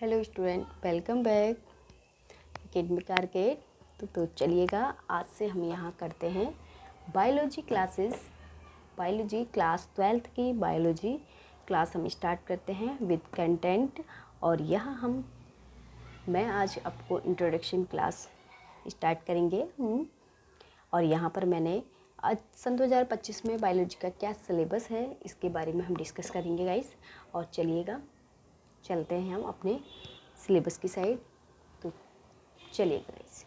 Hello student, welcome back academic arcade. तो चलिएगा, आज से हम यहाँ करते हैं बायोलॉजी क्लास 12th की बायोलॉजी क्लास हम स्टार्ट करते हैं विद कंटेंट। और यहाँ मैं आज आपको इंट्रोडक्शन क्लास स्टार्ट करेंगे। और यहाँ पर मैंने आज सन 2025 में बायोलॉजी का क्या सिलेबस है इसके बारे में हम डिस्कस करेंगे गाइस। और चलिएगा, चलते हैं हम अपने सिलेबस की साइड। तो चलिएगा गाइस,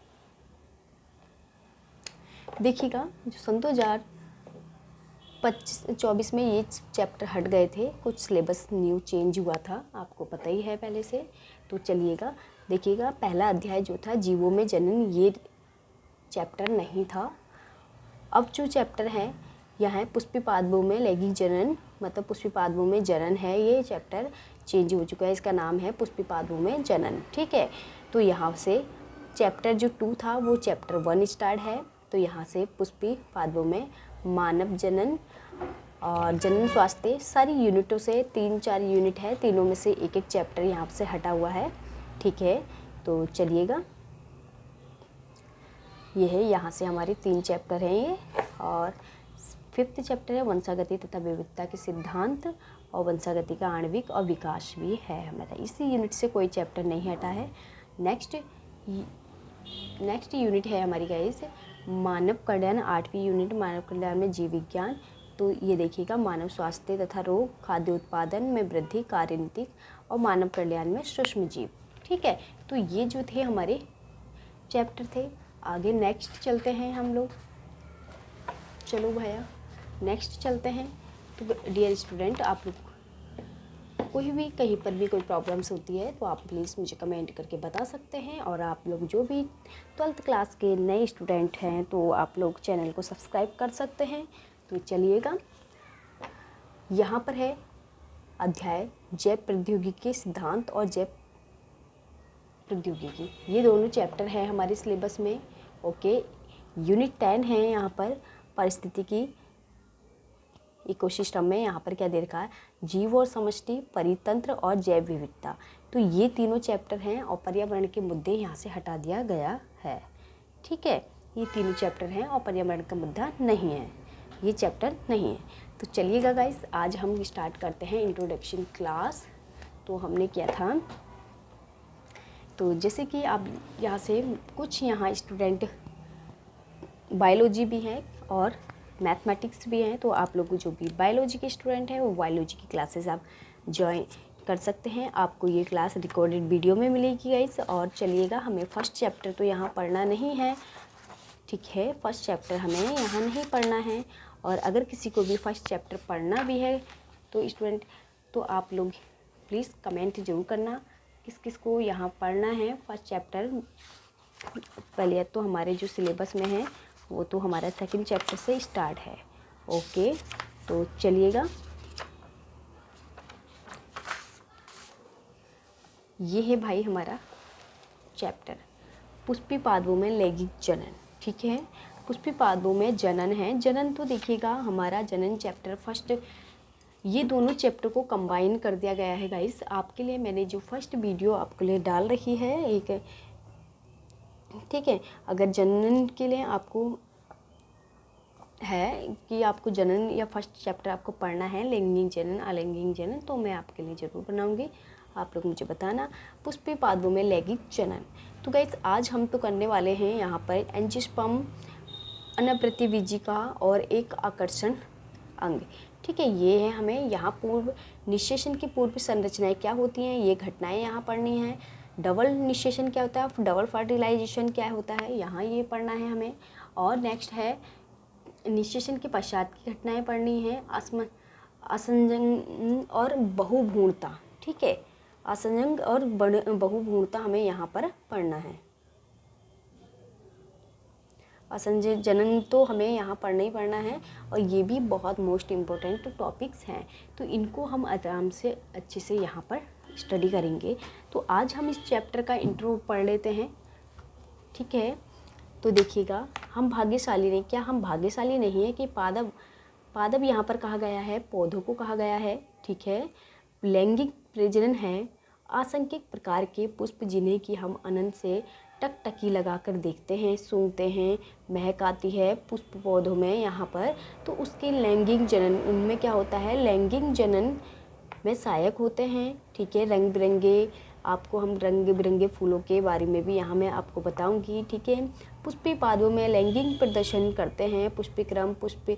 देखिएगा जो सन 2024 में ये चैप्टर हट गए थे, कुछ सिलेबस न्यू चेंज हुआ था, आपको पता ही है पहले से। तो चलिएगा देखिएगा, पहला अध्याय जो था जीवों में जनन, ये चैप्टर नहीं था। अब जो चैप्टर है यहाँ पुष्पिपादवों में लैंगिक जनन, मतलब पुष्पिपादवों में जनन है, ये चैप्टर चेंज हो चुका है, इसका नाम है पुष्पिपादवों में जनन। ठीक है, तो यहाँ से चैप्टर जो 2 था वो चैप्टर 1 स्टार्ट है। तो यहाँ से पुष्पिपादवों में मानव जनन और जनन स्वास्थ्य सारी यूनिटों से 3-4 यूनिट है, तीनों में से एक एक चैप्टर यहाँ से हटा हुआ है। ठीक है, तो चलिएगा, ये है, यहाँ से हमारे 3 चैप्टर हैं ये। और 5th चैप्टर है वंशागति तथा विविधता के सिद्धांत, और वंशागति का आणविक और विकास भी है हमारा। इसी यूनिट से कोई चैप्टर नहीं हटा है। नेक्स्ट यूनिट है हमारी गाइस मानव कल्याण, 8वीं यूनिट मानव कल्याण में जीव विज्ञान। तो ये देखिएगा, मानव स्वास्थ्य तथा रोग, खाद्य उत्पादन में वृद्धि, कार्यनीतिक और मानव कल्याण में सूक्ष्म जीव। ठीक है, तो ये जो थे हमारे चैप्टर थे। आगे नेक्स्ट चलते हैं हम लोग। चलो भैया नेक्स्ट चलते हैं। तो डियर स्टूडेंट, आप लोग कोई भी कहीं पर भी कोई प्रॉब्लम्स होती है तो आप प्लीज़ मुझे कमेंट करके बता सकते हैं। और आप लोग जो भी 12th क्लास के नए स्टूडेंट हैं तो आप लोग चैनल को सब्सक्राइब कर सकते हैं। तो चलिएगा, यहाँ पर है अध्याय जैव प्रौद्योगिकी के सिद्धांत और जैव प्रौद्योगिकी, ये दोनों चैप्टर हैं हमारे सिलेबस में। ओके, यूनिट 10 है यहाँ पर पारिस्थितिकी इकोसिस्टम में। यहाँ पर क्या दे रखा है, जीव और समष्टि, परितंत्र और जैव विविधता। तो ये तीनों चैप्टर हैं और पर्यावरण के मुद्दे यहाँ से हटा दिया गया है। ठीक है, ये तीनों चैप्टर हैं और पर्यावरण का मुद्दा नहीं है, ये चैप्टर नहीं है। तो चलिएगा गाइस, आज हम स्टार्ट करते हैं इंट्रोडक्शन क्लास। तो हमने किया था, तो जैसे कि आप यहाँ से कुछ यहाँ स्टूडेंट बायोलॉजी भी हैं और मैथमेटिक्स भी हैं, तो आप लोग जो भी बायोलॉजी के स्टूडेंट हैं वो बायोलॉजी की क्लासेस आप ज्वाइन कर सकते हैं। आपको ये क्लास रिकॉर्डेड वीडियो में मिलेगी गाइस। और चलिएगा, हमें फर्स्ट चैप्टर तो यहाँ पढ़ना नहीं है। ठीक है, फर्स्ट चैप्टर हमें यहाँ नहीं पढ़ना है। और अगर किसी को भी फर्स्ट चैप्टर पढ़ना भी है तो स्टूडेंट, तो आप लोग प्लीज़ कमेंट ज़रूर करना किस किस को यहाँ पढ़ना है फर्स्ट चैप्टर। पहले तो हमारे जो सिलेबस में है वो तो हमारा 2nd चैप्टर से स्टार्ट है। ओके, तो चलिएगा, ये है भाई हमारा चैप्टर पुष्पिपादवों में लैंगिक जनन। ठीक है, पुष्पिपादवों में जनन है। जनन तो देखिएगा, हमारा जनन चैप्टर फर्स्ट, ये दोनों चैप्टर को कंबाइन कर दिया गया है गाइस। आपके लिए मैंने जो फर्स्ट वीडियो आपके लिए डाल रखी है एक, ठीक है, अगर जनन के लिए आपको है कि आपको जनन या फर्स्ट चैप्टर आपको पढ़ना है लैंगिक जनन अलैंगिक जनन, तो मैं आपके लिए ज़रूर बनाऊंगी, आप लोग मुझे बताना। पुष्पिपादवों में लैंगिक जनन। तो गाइस, आज हम तो करने वाले हैं यहाँ पर एंजियोस्पर्म अनप्रतिवीजिका और एक आकर्षण अंग। ठीक है, ये है हमें यहाँ पूर्व निषेचन की पूर्व संरचनाएं क्या होती हैं, ये घटनाएं यहाँ पढ़नी है। डबल निषेचन क्या होता है, डबल फर्टिलाइजेशन क्या होता है, यहाँ ये पढ़ना है हमें। और नेक्स्ट है निषेचन के पश्चात की घटनाएं पढ़नी है, असंजन और बहुभ्रूणता। ठीक है, असंजन और बहुभ्रूणता हमें यहाँ पर पढ़ना है। असंजय जनन तो हमें यहाँ पढ़ना ही पढ़ना है, और ये भी बहुत मोस्ट इम्पोर्टेंट टॉपिक्स हैं, तो इनको हम आराम से अच्छे से यहाँ पर स्टडी करेंगे। तो आज हम इस चैप्टर का इंट्रो पढ़ लेते हैं। ठीक है, तो देखिएगा, हम भाग्यशाली नहीं, क्या हम भाग्यशाली नहीं है कि पादप यहाँ पर कहा गया है, पौधों को कहा गया है। ठीक है, लैंगिक प्रजनन है असंख्य प्रकार के पुष्प जिन्हें कि हम अनंत से टकटकी लगाकर देखते हैं, सूंघते हैं, महक आती है पुष्प पौधों में यहाँ पर, तो उसके लैंगिक जनन, उनमें क्या होता है, लैंगिक जनन में सहायक होते हैं। ठीक है, रंग बिरंगे, आपको हम रंग बिरंगे फूलों के बारे में भी यहाँ मैं आपको बताऊंगी। ठीक है, पुष्पीय पादपों में लैंगिक प्रदर्शन करते हैं। पुष्पीय क्रम पुष्प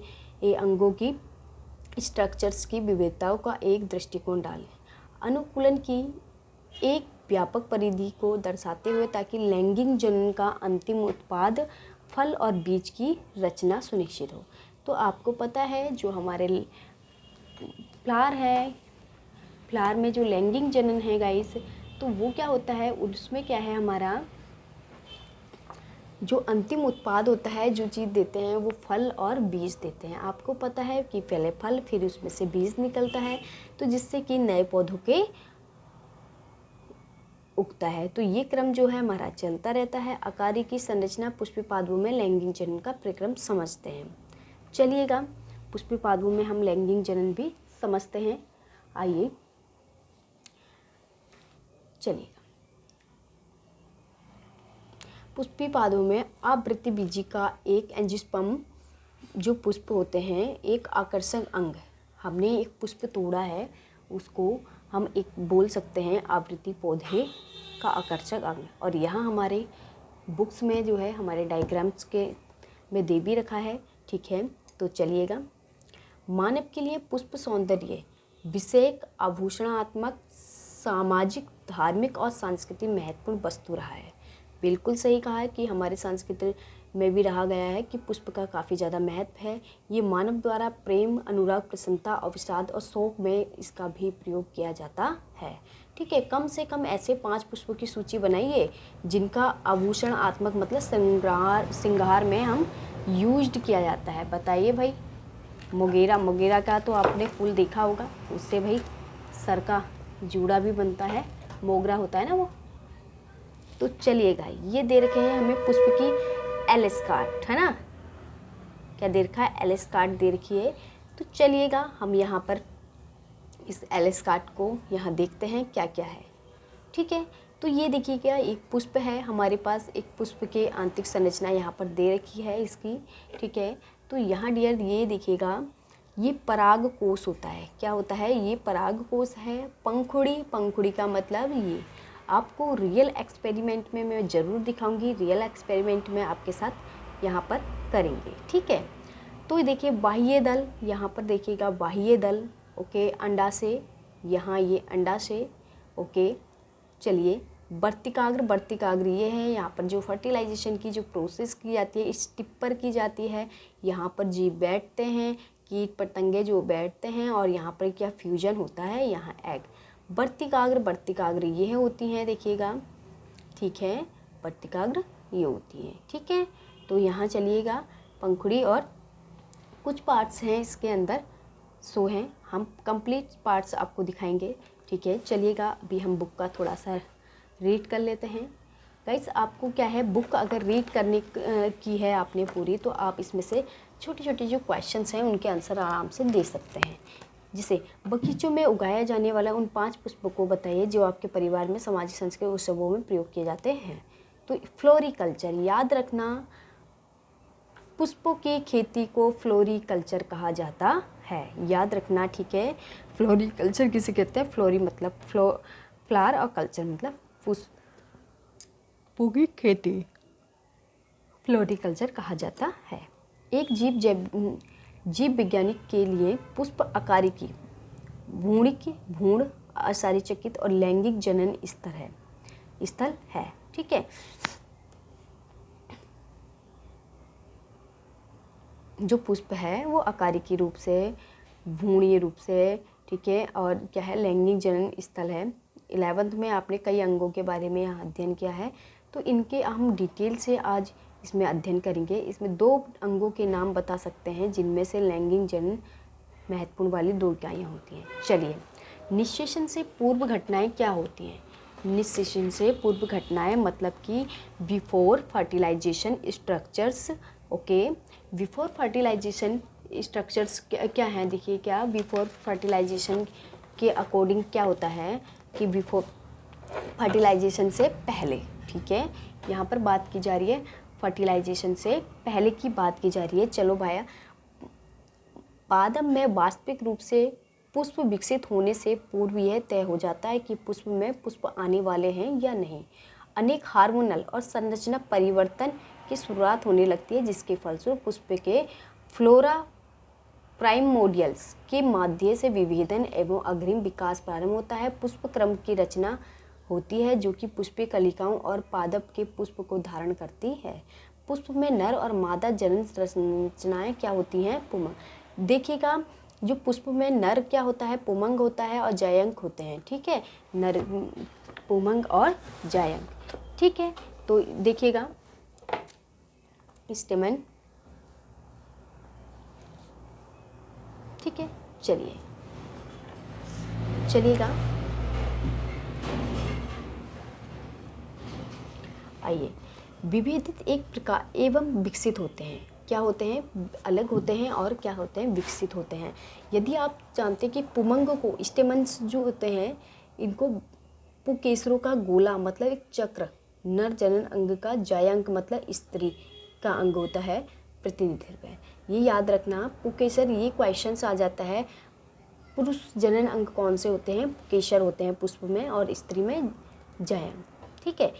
अंगों की स्ट्रक्चर्स की विविधताओं का एक दृष्टिकोण डालें। अनुकूलन की एक व्यापक परिधि को दर्शाते हुए ताकि लैंगिक जनन का अंतिम उत्पाद फल और बीज की रचना सुनिश्चित हो। तो आपको पता है जो हमारे फ्लावर है, फ्लावर में जो लैंगिक जनन है गाइस, तो वो क्या होता है, उसमें क्या है, हमारा जो अंतिम उत्पाद होता है, जो चीज़ देते हैं वो फल और बीज देते हैं। आपको पता है कि पहले फल फिर उसमें से बीज निकलता है, तो जिससे कि नए पौधों के उगता है। तो ये क्रम जो है हमारा चलता रहता है। आकारी की संरचना पुष्पीय पादपों में लैंगिक जनन का प्रक्रम समझते हैं। चलिएगा पुष्पीय पादपों में हम लैंगिक जनन भी समझते हैं। आइए चलिएगा, पुष्पीय पादपों में आवृत्तिबीजी का एक एंजियोस्पर्म जो पुष्प होते हैं एक आकर्षक अंग है। हमने एक पुष्प तोड़ा है, उसको हम एक बोल सकते हैं आवृत्ति पौधे का आकर्षक अंग। और यहाँ हमारे बुक्स में जो है हमारे डायग्राम्स के में दे भी रखा है। ठीक है, तो चलिएगा, मानव के लिए पुष्प सौंदर्य विषयक, आभूषणात्मक, सामाजिक, धार्मिक और सांस्कृतिक महत्वपूर्ण वस्तु रहा है। बिल्कुल सही कहा है कि हमारे संस्कृति में भी रहा गया है कि पुष्प का काफ़ी ज़्यादा महत्व है। ये मानव द्वारा प्रेम, अनुराग, प्रसन्नता, अवसाद और शोक में इसका भी प्रयोग किया जाता है। ठीक है, कम से कम ऐसे 5 पुष्पों की सूची बनाइए जिनका आभूषणात्मक मतलब श्रृंगार में हम यूज्ड किया जाता है। बताइए भाई। मोगेरा का तो आपने फूल देखा होगा, उससे भाई सर का जूड़ा भी बनता है, मोगरा होता है ना वो। तो चलिएगा, ये दे रखे हैं हमें पुष्प की एलेस्कार्ट, है ना, क्या दे रखा है, एलेस्कार्ट दे रखी है। तो चलिएगा हम यहाँ पर इस एलेस्कार्ट को यहाँ देखते हैं क्या क्या है। ठीक है, तो ये देखिए क्या एक पुष्प है हमारे पास, एक पुष्प के आंतरिक संरचना यहाँ पर दे रखी है इसकी। ठीक है, तो यहाँ डियर ये देखिएगा, ये पराग कोश होता है। क्या होता है, ये पराग कोश है। पंखुड़ी का मतलब ये आपको रियल एक्सपेरिमेंट में मैं ज़रूर दिखाऊंगी, रियल एक्सपेरिमेंट में आपके साथ यहाँ पर करेंगे। ठीक है, तो देखिए बाह्य दल, यहाँ पर देखिएगा बाह्य दल, ओके, अंडाशय, यहाँ ये अंडाशय, ओके। चलिए वर्तिकाग्र ये है, यहाँ पर जो फर्टिलाइजेशन की जो प्रोसेस की जाती है इस टिप पर की जाती है। यहाँ पर जीव बैठते हैं, कीट पतंगे जो बैठते हैं, और यहाँ पर क्या फ्यूजन होता है, यहाँ एग। वर्तिकाग्र ये होती हैं, देखिएगा। ठीक है, वर्तिकाग्र ये होती हैं। ठीक है, तो यहाँ चलिएगा पंखुड़ी और कुछ पार्ट्स हैं इसके अंदर सो हैं, हम कंप्लीट पार्ट्स आपको दिखाएंगे। ठीक है, चलिएगा अभी हम बुक का थोड़ा सा रीड कर लेते हैं। गाइस आपको क्या है, बुक अगर रीड करने की है आपने पूरी, तो आप इसमें से छोटे छोटे जो क्वेश्चंस हैं उनके आंसर आराम से दे सकते हैं। जिसे बगीचों में उगाया जाने वाला उन 5 पुष्पों को बताइए जो आपके परिवार में सामाजिक सांस्कृतिक उत्सवों में प्रयोग किए जाते हैं। तो फ्लोरिकल्चर याद रखना, पुष्पों की खेती को फ्लोरिकल्चर कहा जाता है, याद रखना। ठीक है, फ्लोरिकल्चर किसे कहते हैं, फ्लोरी मतलब फ्लावर और कल्चर मतलब पुष्पों की खेती, फ्लोरिकल्चर कहा जाता है। एक जीव वैज्ञानिक के लिए पुष्प आकारी की भ्रूण आश्चर्यचकित और लैंगिक जनन स्थल है। ठीक है, जो पुष्प है वो आकारिकी रूप से, भ्रूणीय रूप से, ठीक है, और क्या है, लैंगिक जनन स्थल है। 11th में आपने कई अंगों के बारे में यहाँ अध्ययन किया है, तो इनके हम डिटेल से आज इसमें अध्ययन करेंगे। इसमें 2 अंगों के नाम बता सकते हैं जिनमें से लैंगिक जनन महत्वपूर्ण वाली 2 इकाइयाँ होती हैं। चलिए, निषेचन से पूर्व घटनाएं क्या होती हैं। निषेचन से पूर्व घटनाएं मतलब कि before fertilisation structures, okay. Before fertilisation structures क्या हैं, देखिए क्या बिफोर फर्टिलाइजेशन के अकॉर्डिंग क्या होता है कि बिफोर फर्टिलाइजेशन से पहले, ठीक है, यहाँ पर बात की जा रही है फर्टिलाइजेशन से पहले की बात की जा रही है। चलो भाया, पादप में वास्तविक रूप से पुष्प विकसित होने से पूर्व यह तय हो जाता है कि पुष्प में पुष्प आने वाले हैं या नहीं। अनेक हार्मोनल और संरचना परिवर्तन की शुरुआत होने लगती है, जिसके फलस्वरूप पुष्प के फ्लोरा प्राइमोडियल्स के माध्यम से विभेदन एवं अग्रिम विकास प्रारंभ होता है। पुष्प क्रम की रचना होती है जो कि पुष्पीय कलिकाओं और पादप के पुष्प को धारण करती है। पुष्प में नर और मादा जनन रचनाएं क्या होती हैं? पुमंग। देखिएगा, जो पुष्प में नर क्या होता है? पुमंग होता है और जायंक होते हैं, ठीक है, नर पुमंग और जायंक, ठीक है। तो देखिएगा, स्टेमन, ठीक है, चलिएगा आइए, विभेदित एक प्रकार एवं विकसित होते हैं। क्या होते हैं? अलग होते हैं और क्या होते हैं? विकसित होते हैं। यदि आप जानते हैं कि पुमंग को, स्टेमन्स जो होते हैं, इनको पुकेसरों का गोला मतलब एक चक्र, नर जनन अंग का जायंक मतलब स्त्री का अंग होता है, प्रतिनिधित्व है। ये याद रखना पुकेसर, ये क्वेश्चंस आ जाता है। पुरुष जनन अंग कौन से होते हैं? पुकेसर होते हैं पुष्प में, और स्त्री में जायंक, ठीक है।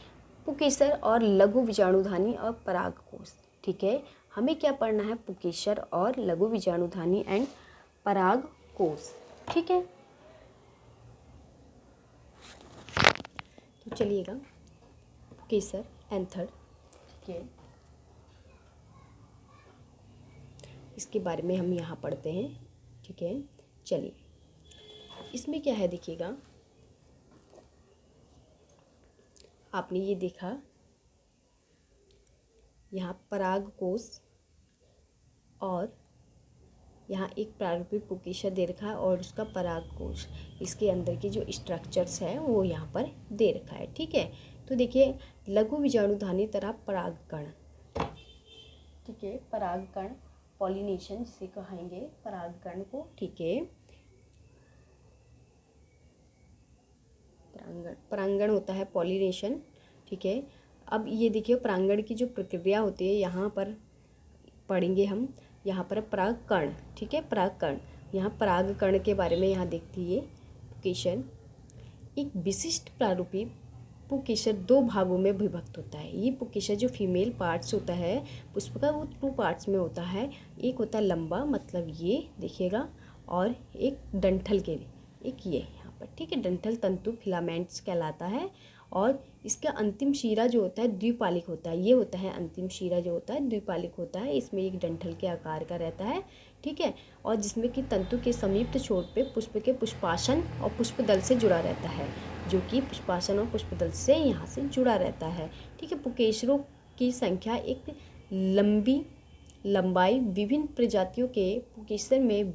पुकेसर और लघु बीजाणुधानी और परागकोश, ठीक है। हमें क्या पढ़ना है? पुकेसर और लघु बीजाणुधानी एंड परागकोश, ठीक है। तो चलिएगा, पुकेसर एंथर, ठीक है, इसके बारे में हम यहाँ पढ़ते हैं, ठीक है। चलिए, इसमें क्या है देखिएगा, आपने ये देखा यहाँ परागकोश और यहाँ एक प्रारूपिक पुकेसर दे रखा है और उसका परागकोश, इसके अंदर के जो स्ट्रक्चर्स है वो यहाँ पर दे रखा है, ठीक है। तो देखिए, लघु बीजाणुधानी तरह परागकण, ठीक है, परागकण पॉलिनेशन जिसे कहेंगे परागकण को, ठीक है। परागण होता है पॉलिनेशन, ठीक है। अब ये देखिए, परागण की जो प्रक्रिया होती है यहाँ पर पढ़ेंगे हम। यहाँ पर परागकण, ठीक है, परागकण, यहाँ परागकण के बारे में यहाँ देखते हैं। पुकेसर एक विशिष्ट प्रारूपी पुकेसर दो भागों में विभक्त होता है। ये पुकेसर जो फीमेल पार्ट्स होता है पुष्प का, वो 2 पार्ट्स में होता है। एक होता है लंबा, मतलब ये देखिएगा, और एक डंठल के, एक ये यहाँ पर, ठीक है, डंठल तंतु फिलामेंट्स कहलाता है। और इसका अंतिम शिरा जो होता है द्विपालिक होता है। ये होता है अंतिम शिरा जो होता है द्विपालिक होता है, इसमें एक डंठल के आकार का रहता है, ठीक है। और जिसमें कि तंतु के समीप छोर पे पुष्प के पुष्पासन और पुष्पदल से जुड़ा रहता है, जो कि पुष्पासन और पुष्पदल से यहाँ से जुड़ा रहता है, ठीक है। पुकेसरों की संख्या एक लंबाई विभिन्न प्रजातियों के पुकेसर में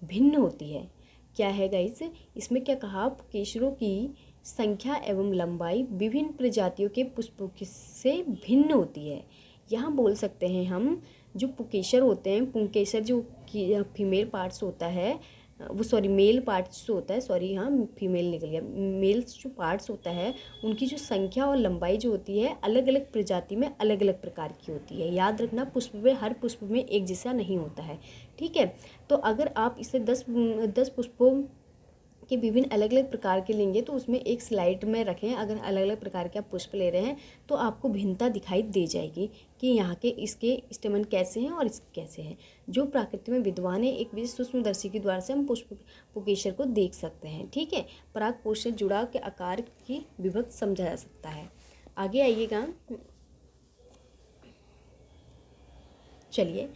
भिन्न होती है। क्या है गाइस, इसमें क्या कहा? पुकेसरों की संख्या एवं लंबाई विभिन्न प्रजातियों के पुष्पों से भिन्न होती है। यहाँ बोल सकते हैं हम, जो पुकेसर होते हैं, पुंकेसर जो फीमेल पार्ट्स होता है, वो सॉरी मेल पार्ट्स होता है, सॉरी हाँ फीमेल निकल गया, मेल्स जो पार्ट्स होता है उनकी जो संख्या और लंबाई जो होती है अलग अलग प्रजाति में अलग अलग प्रकार की होती है। याद रखना, पुष्प में हर पुष्प में एक जैसा नहीं होता है, ठीक है। तो अगर आप इसे 10 पुष्पों के विभिन्न अलग अलग प्रकार के लेंगे तो उसमें एक स्लाइड में रखें। अगर अलग अलग प्रकार के आप पुष्प ले रहे हैं तो आपको भिन्नता दिखाई दे जाएगी कि यहाँ के इसके स्टेमन कैसे हैं और इसके कैसे हैं। जो प्रकृति में विद्वान है, एक विशेष सूक्ष्मदर्शी के द्वारा से हम पुकेसर को देख सकते हैं, ठीक है। परागकोश से जुड़ाव के आकार की विभक्त समझा जा सकता है। आगे आइएगा, चलिए,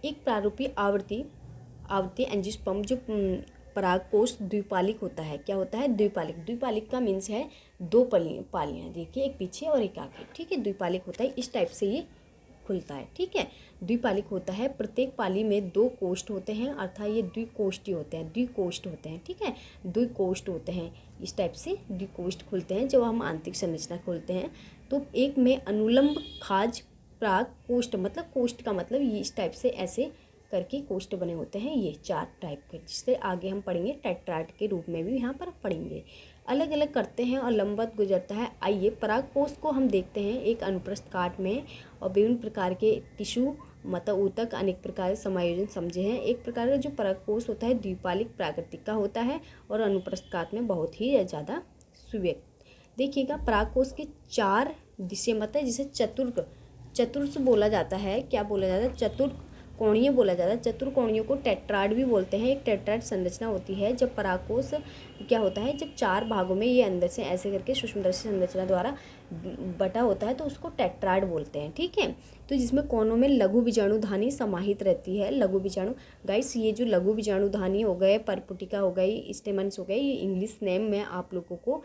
एक प्रारूपी आवृत्ति एंजियोस्पर्म जो परागकोश द्विपालिक होता है। क्या होता है? द्विपालिक का मीन्स है 2 पालियाँ, देखिए एक पीछे और एक आगे, ठीक है। द्विपालिक होता है, इस टाइप से ये खुलता है, ठीक है। द्विपालिक होता है, प्रत्येक पाली में 2 कोष्ठ होते हैं, अर्थात ये द्विकोष्ठी होते हैं, ठीक है, द्विकोष्ठ होते हैं। इस टाइप से द्विकोष्ठ खुलते हैं। जब हम आंतरिक संरचना खोलते हैं तो एक में अनुलंब खाज प्राग कोष्ठ, मतलब कोष्ठ का मतलब ये इस टाइप से ऐसे करके कोष्ठ बने होते हैं, ये 4 टाइप के, जिससे आगे हम पढ़ेंगे टेट्राड के रूप में भी यहाँ पर पढ़ेंगे। अलग अलग करते हैं और लंबवत गुजरता है। आइए परागकोश को हम देखते हैं एक अनुप्रस्थ काट में, और विभिन्न प्रकार के टिश्यू मतलब ऊतक अनेक प्रकार के समायोजन समझे हैं। एक प्रकार का जो परागकोश होता है द्विपालिक प्राकृतिक का होता है और अनुप्रस्थ काट में बहुत ही ज़्यादा सुव्यक्त। देखिएगा परागकोश के 4 दिशा मत है, जिसे चतुर्स बोला जाता है। क्या बोला जाता है? चतुर्कोणीय बोला जाता है। चतुर्कोणीय को टेट्राड भी बोलते हैं। एक टेट्राड संरचना होती है जब परागकोश क्या होता है, जब 4 भागों में ये अंदर से ऐसे करके सूक्ष्मदर्शी संरचना द्वारा बटा होता है तो उसको टेट्राड बोलते हैं। ठीक है, तो जिसमें कोनों में लघु बीजाणुधानी समाहित रहती है। लघु बीजाणु गाइस, ये जो लघु बीजाणुधानी हो गए, परपुटिका हो गई, स्टेमन्स हो गए, ये इंग्लिश नेम में आप लोगों को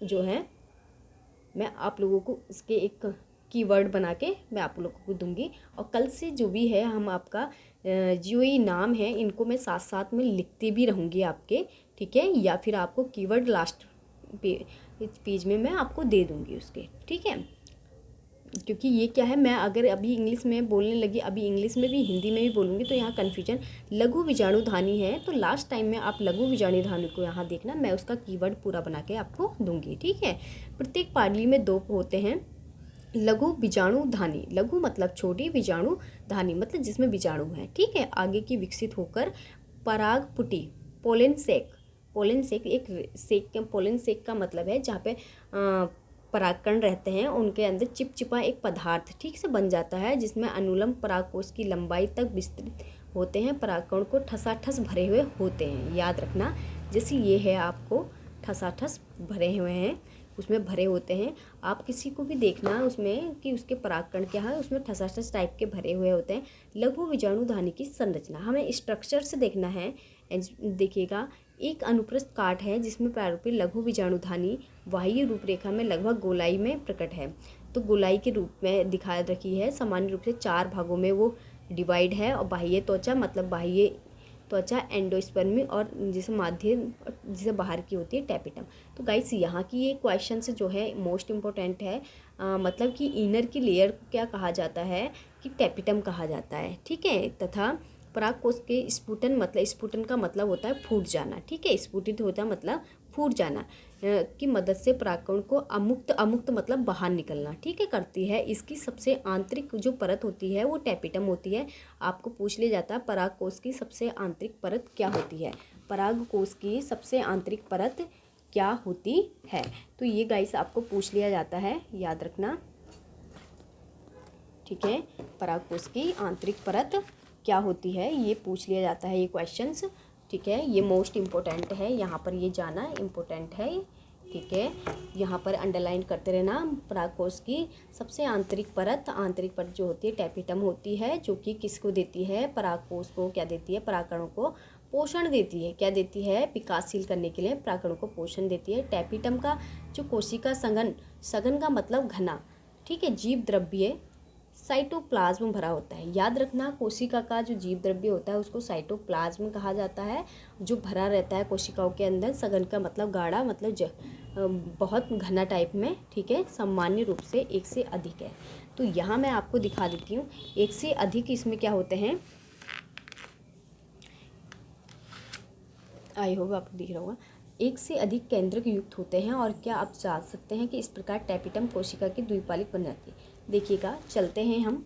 जो है मैं आप लोगों को इसके एक कीवर्ड बना के मैं आप लोगों को दूंगी। और कल से जो भी है हम आपका जो ये नाम है इनको मैं साथ साथ में लिखती भी रहूँगी आपके, ठीक है, या फिर आपको कीवर्ड लास्ट पेज में मैं आपको दे दूँगी उसके, ठीक है। क्योंकि ये क्या है, मैं अगर अभी इंग्लिश में बोलने लगी, अभी इंग्लिश में भी हिंदी में भी बोलूँगी तो यहाँ कन्फ्यूजन। लघु बीजाणुधानी है तो लास्ट टाइम में आप लघु बीजाणुधानी को यहाँ देखना, मैं उसका कीवर्ड पूरा बना के आपको दूंगी, ठीक है। प्रत्येक पाडली में 2 होते हैं। लघु बीजाणुधानी, लघु मतलब छोटी, बीजाणुधानी मतलब जिसमें बीजाणु है, ठीक है। आगे की विकसित होकर परागपुटी, पोलन सेक पोलन सेक का मतलब है जहाँ पे परागकण रहते हैं, उनके अंदर चिपचिपा एक पदार्थ ठीक से बन जाता है, जिसमें अनुलंब परागकोश की लंबाई तक विस्तृत होते हैं। परागकण को ठसाठस भरे हुए होते हैं, याद रखना। जैसे ये है आपको ठसाठस भरे हुए हैं, उसमें भरे होते हैं। आप किसी को भी देखना उसमें कि उसके परागकण क्या है, उसमें ठसाठस टाइप के भरे हुए होते हैं। लघु बीजाणुधानी की संरचना हमें स्ट्रक्चर से देखना है। देखिएगा एक अनुप्रस्थ काट है जिसमें प्रारूपी लघु बीजाणुधानी बाह्य रूपरेखा में लगभग गोलाई में प्रकट है। तो गोलाई के रूप में दिखा रखी है। सामान्य रूप से 4 भागों में वो डिवाइड है, और बाह्य त्वचा मतलब बाह्य त्वचा एंडोस्पर्मी, और जिसे माध्य जिसे बाहर की होती है टैपिटम। तो गाइस यहाँ की ये क्वेश्चन से जो है मोस्ट इम्पोर्टेंट है, मतलब कि इनर की लेयर को क्या कहा जाता है कि टैपिटम कहा जाता है, ठीक है। तथा परागकोश के स्फुटन मतलब स्फुटन का मतलब होता है फूट जाना, ठीक है। स्फुटित होता है मतलब फूट जाना की मदद से परागकण को अमुक्त मतलब बाहर निकलना, ठीक है, करती है। इसकी सबसे आंतरिक जो परत होती है वो टैपिटम होती है। आपको पूछ लिया जाता है परागकोश की सबसे आंतरिक परत क्या होती है, परागकोश की सबसे आंतरिक परत क्या होती है। तो ये गाइस आपको पूछ लिया जाता है, याद रखना, ठीक है। परागकोश की आंतरिक परत क्या होती है ये पूछ लिया जाता है, ये क्वेश्चंस, ठीक है। ये मोस्ट इम्पोर्टेंट है, यहाँ पर ये जाना इम्पोर्टेंट है, ठीक है। यहाँ पर अंडरलाइन करते रहना। परागकोश की सबसे आंतरिक परत जो होती है टैपिटम होती है, जो कि किसको देती है, परागकोश को क्या देती है, परागकणों को पोषण देती है। क्या देती है, विकासशील करने के लिए परागकणों को पोषण देती है। टैपिटम का जो कोशिका सघन का मतलब घना, ठीक है, जीव द्रव्य साइटोप्लाज्म भरा होता है। याद रखना, कोशिका का जो जीव द्रव्य होता है उसको साइटोप्लाज्म कहा जाता है, जो भरा रहता है कोशिकाओं के अंदर। सघन का मतलब गाढ़ा, मतलब बहुत घना टाइप में, ठीक है। सामान्य रूप से 1 से अधिक है। तो यहाँ मैं आपको दिखा देती हूँ 1 से अधिक इसमें क्या होते हैं, आई होप आपको दिख रहा होगा। 1 से अधिक केंद्रक युक्त होते हैं। और क्या आप जान सकते हैं कि इस प्रकार टैपिटम कोशिका की द्विपालिक बन जाती है। देखिएगा, चलते हैं हम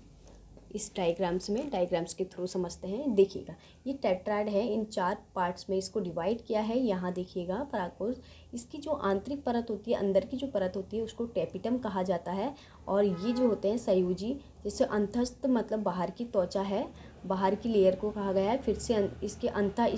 इस डायग्राम्स के थ्रू समझते हैं। देखिएगा, ये टेट्राड है, इन 4 पार्ट्स में इसको डिवाइड किया है। यहाँ देखिएगा परागकोश, इसकी जो आंतरिक परत होती है, अंदर की जो परत होती है उसको टैपिटम कहा जाता है। और ये जो होते हैं संयोजी, जैसे अंतस्थ मतलब बाहर की त्वचा है, बाहर की लेयर को कहा गया है। फिर से इसके अंतः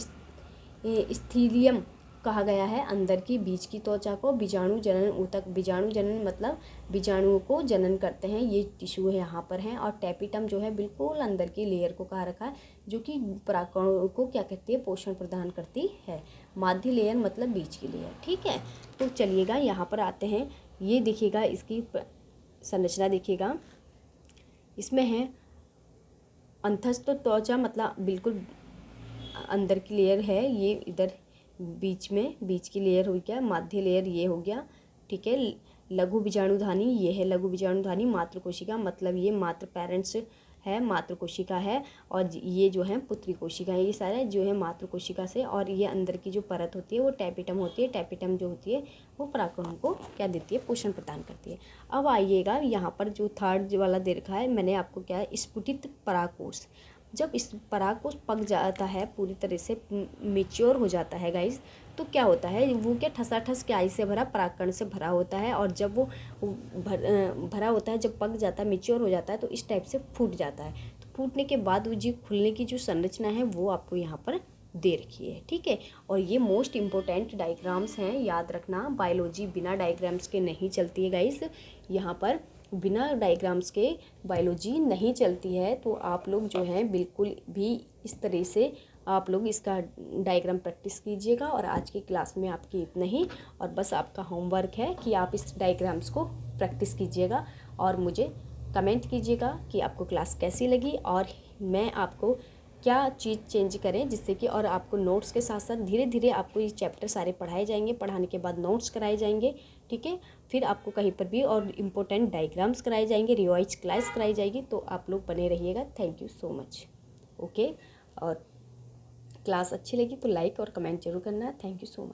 स्थिलियम कहा गया है, अंदर की बीच की त्वचा को। बीजाणु जनन ऊतक, बीजाणु जनन मतलब बीजाणुओं को जनन करते हैं, ये टिश्यू है यहाँ पर हैं। और टैपिटम जो है बिल्कुल अंदर की लेयर को कहा रखा है, जो कि परागकणों को क्या कहती है, पोषण प्रदान करती है। माध्य लेयर मतलब बीच की लेयर, ठीक है। तो चलिएगा यहाँ पर आते हैं। ये देखिएगा, इसकी संरचना देखिएगा, इसमें है अंतस्थ त्वचा मतलब बिल्कुल अंदर की लेयर है, ये इधर बीच की लेयर हो गया, माध्य लेयर ये हो गया, ठीक है। लघु बीजाणुधानी ये है, लघु बीजाणुधानी। मातृ कोशिका मतलब ये मातृ पेरेंट्स है मातृ कोशिका है, और ये जो है पुत्री कोशिका है। ये सारे जो है मातृ कोशिका से, और ये अंदर की जो परत होती है वो टैपिटम होती है। टैपिटम जो होती है वो परागकणों को क्या देती है, पोषण प्रदान करती है। अब आइएगा यहाँ पर जो थर्ड वाला दे रखा है मैंने आपको, क्या है, स्फुटित परागकोश। जब इस परागकोश पक जाता है, पूरी तरह से मेच्योर हो जाता है गाइस, तो क्या होता है, वो क्या ठसाठस क्या से भरा, परागकण से भरा होता है। और जब वो भरा होता है, जब पक जाता है, मेच्योर हो जाता है, तो इस टाइप से फूट जाता है। तो फूटने के बाद वो जी खुलने की जो संरचना है वो आपको यहाँ पर दे रखी है, ठीक है। और ये मोस्ट इम्पोर्टेंट डायग्राम्स हैं, याद रखना। बायोलॉजी बिना डायग्राम्स के नहीं चलती है गाइस। यहाँ पर बिना डायग्राम्स के बायोलॉजी नहीं चलती है। तो आप लोग जो हैं बिल्कुल भी इस तरह से आप लोग इसका डायग्राम प्रैक्टिस कीजिएगा। और आज की क्लास में आपकी इतना ही, और बस आपका होमवर्क है कि आप इस डायग्राम्स को प्रैक्टिस कीजिएगा और मुझे कमेंट कीजिएगा कि आपको क्लास कैसी लगी, और मैं आपको क्या चीज़ चेंज करें जिससे कि, और आपको नोट्स के साथ साथ धीरे धीरे आपको ये चैप्टर सारे पढ़ाए जाएंगे। पढ़ाने के बाद नोट्स कराए जाएंगे, ठीक है। फिर आपको कहीं पर भी और इम्पोर्टेंट डायग्राम्स कराए जाएंगे, रिवाइज क्लास कराई जाएगी। तो आप लोग बने रहिएगा। Thank you so much. Okay, और क्लास अच्छी लगी तो लाइक और कमेंट जरूर करना। Thank you so much.